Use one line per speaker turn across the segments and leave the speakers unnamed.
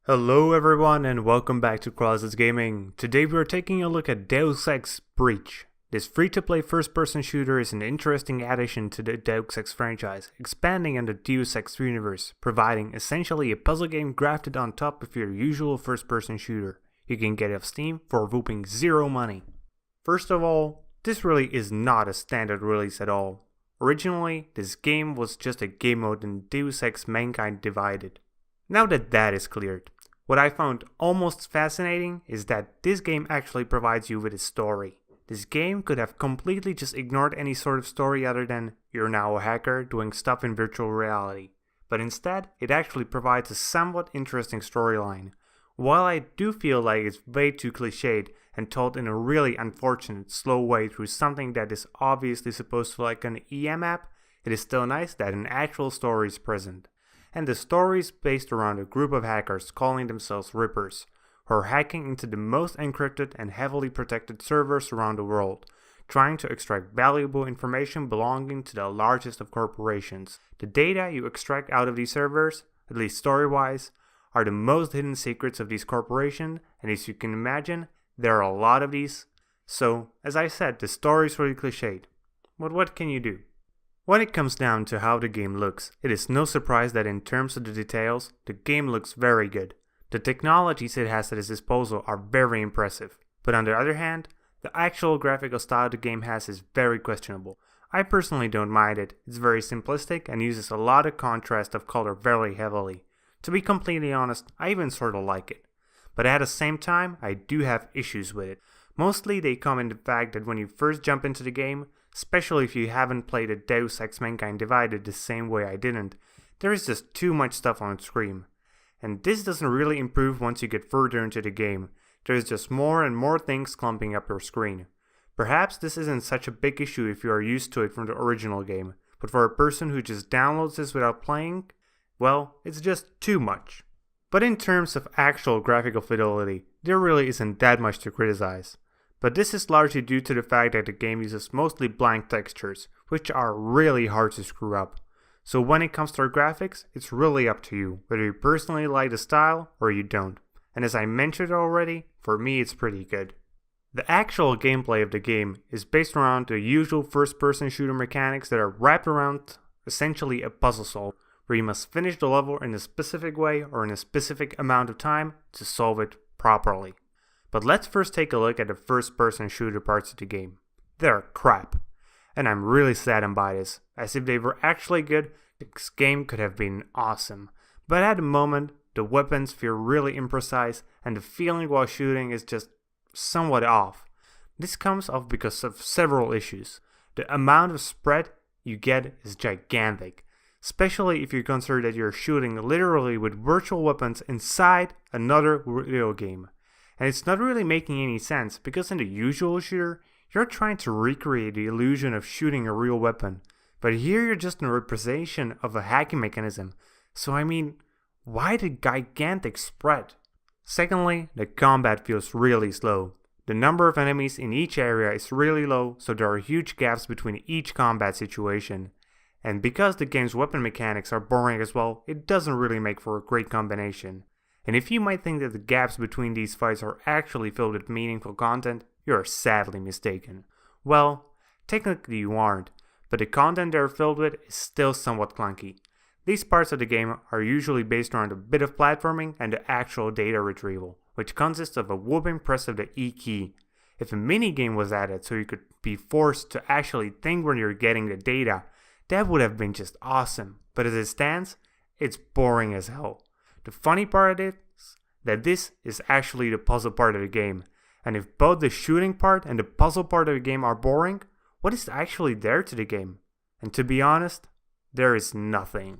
Hello everyone and welcome back to Crosses Gaming. Today we are taking a look at Deus Ex Breach. This free-to-play first-person shooter is an interesting addition to the Deus Ex franchise, expanding on the Deus Ex universe, providing essentially a puzzle game grafted on top of your usual first-person shooter. You can get it off Steam for a whopping zero money. First of all, this really is not a standard release at all. Originally, this game was just a game mode in Deus Ex Mankind Divided. Now that is cleared, what I found almost fascinating is that this game actually provides you with a story. This game could have completely just ignored any sort of story other than you're now a hacker doing stuff in virtual reality. But instead, it actually provides a somewhat interesting storyline. While I do feel like it's way too cliched and told in a really unfortunate, slow way through something that is obviously supposed to like an EM app, it is still nice that an actual story is present. And the story is based around a group of hackers calling themselves Rippers, who are hacking into the most encrypted and heavily protected servers around the world, trying to extract valuable information belonging to the largest of corporations. The data you extract out of these servers, at least story-wise, are the most hidden secrets of these corporations, and as you can imagine, there are a lot of these. So, as I said, the story is really cliched. But what can you do? When it comes down to how the game looks, it is no surprise that in terms of the details, the game looks very good. The technologies it has at its disposal are very impressive, but on the other hand, the actual graphical style the game has is very questionable. I personally don't mind it, it's very simplistic and uses a lot of contrast of color very heavily. To be completely honest, I even sorta like it. But at the same time, I do have issues with it. Mostly they come in the fact that when you first jump into the game, especially if you haven't played a Deus Ex Mankind Divided the same way I didn't, there is just too much stuff on screen. And this doesn't really improve once you get further into the game. There is just more and more things clumping up your screen. Perhaps this isn't such a big issue if you are used to it from the original game, but for a person who just downloads this without playing, well, it's just too much. But in terms of actual graphical fidelity, there really isn't that much to criticize. But this is largely due to the fact that the game uses mostly blank textures, which are really hard to screw up. So when it comes to our graphics, it's really up to you, whether you personally like the style or you don't. And as I mentioned already, for me it's pretty good. The actual gameplay of the game is based around the usual first-person shooter mechanics that are wrapped around essentially a puzzle solve, where you must finish the level in a specific way or in a specific amount of time to solve it properly. But let's first take a look at the first-person shooter parts of the game. They're crap. And I'm really saddened by this, as if they were actually good, this game could have been awesome. But at the moment, the weapons feel really imprecise, and the feeling while shooting is just somewhat off. This comes off because of several issues. The amount of spread you get is gigantic, especially if you consider that you're shooting literally with virtual weapons inside another video game. And it's not really making any sense, because in the usual shooter, you're trying to recreate the illusion of shooting a real weapon. But here you're just a representation of a hacking mechanism. So I mean, why the gigantic spread? Secondly, the combat feels really slow. The number of enemies in each area is really low, so there are huge gaps between each combat situation. And because the game's weapon mechanics are boring as well, it doesn't really make for a great combination. And if you might think that the gaps between these fights are actually filled with meaningful content, you are sadly mistaken. Well, technically you aren't, but the content they're filled with is still somewhat clunky. These parts of the game are usually based around a bit of platforming and the actual data retrieval, which consists of a whooping press of the E key. If a minigame was added so you could be forced to actually think when you're getting the data, that would have been just awesome. But as it stands, it's boring as hell. The funny part is that this is actually the puzzle part of the game, and if both the shooting part and the puzzle part of the game are boring, what is actually there to the game? And to be honest, there is nothing.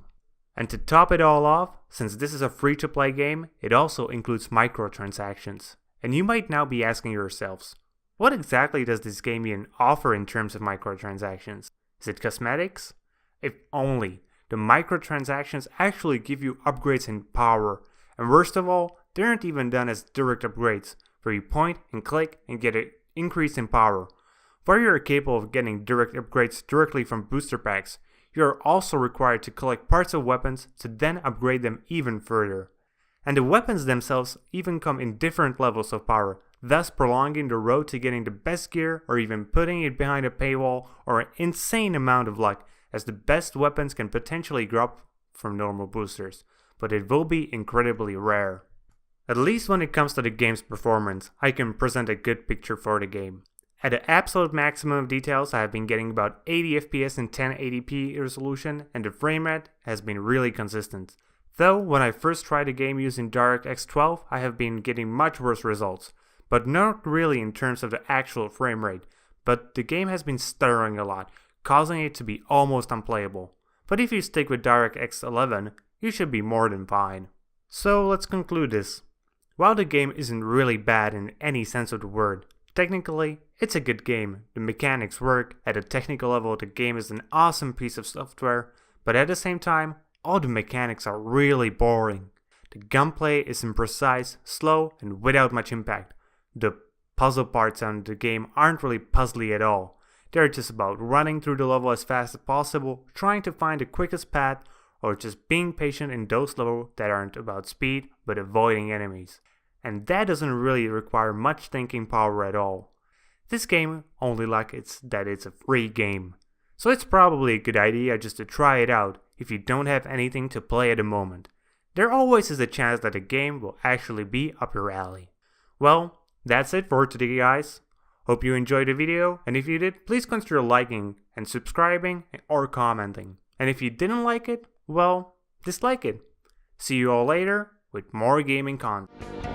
And to top it all off, since this is a free-to-play game, it also includes microtransactions. And you might now be asking yourselves, what exactly does this game even offer in terms of microtransactions? Is it cosmetics? If only. The microtransactions actually give you upgrades in power, and worst of all, they aren't even done as direct upgrades, where you point and click and get an increase in power. While you are capable of getting direct upgrades directly from booster packs, you are also required to collect parts of weapons to then upgrade them even further. And the weapons themselves even come in different levels of power, thus prolonging the road to getting the best gear or even putting it behind a paywall or an insane amount of luck, as the best weapons can potentially drop from normal boosters, but it will be incredibly rare. At least when it comes to the game's performance, I can present a good picture for the game. At the absolute maximum of details, I have been getting about 80 FPS in 1080p resolution, and the frame rate has been really consistent. Though, when I first tried the game using DirectX 12, I have been getting much worse results, but not really in terms of the actual frame rate, but the game has been stuttering a lot, causing it to be almost unplayable. But if you stick with DirectX 11, you should be more than fine. So let's conclude this. While the game isn't really bad in any sense of the word, technically, it's a good game, the mechanics work, at a technical level the game is an awesome piece of software, but at the same time, all the mechanics are really boring. The gunplay is imprecise, slow, and without much impact. The puzzle parts on the game aren't really puzzly at all. They're just about running through the level as fast as possible, trying to find the quickest path, or just being patient in those levels that aren't about speed, but avoiding enemies. And that doesn't really require much thinking power at all. This game only lacks that it's a free game. So it's probably a good idea just to try it out if you don't have anything to play at the moment. There always is a chance that the game will actually be up your alley. Well, that's it for today, guys. Hope you enjoyed the video, and if you did, please consider liking and subscribing or commenting. And if you didn't like it, well, dislike it. See you all later with more gaming content.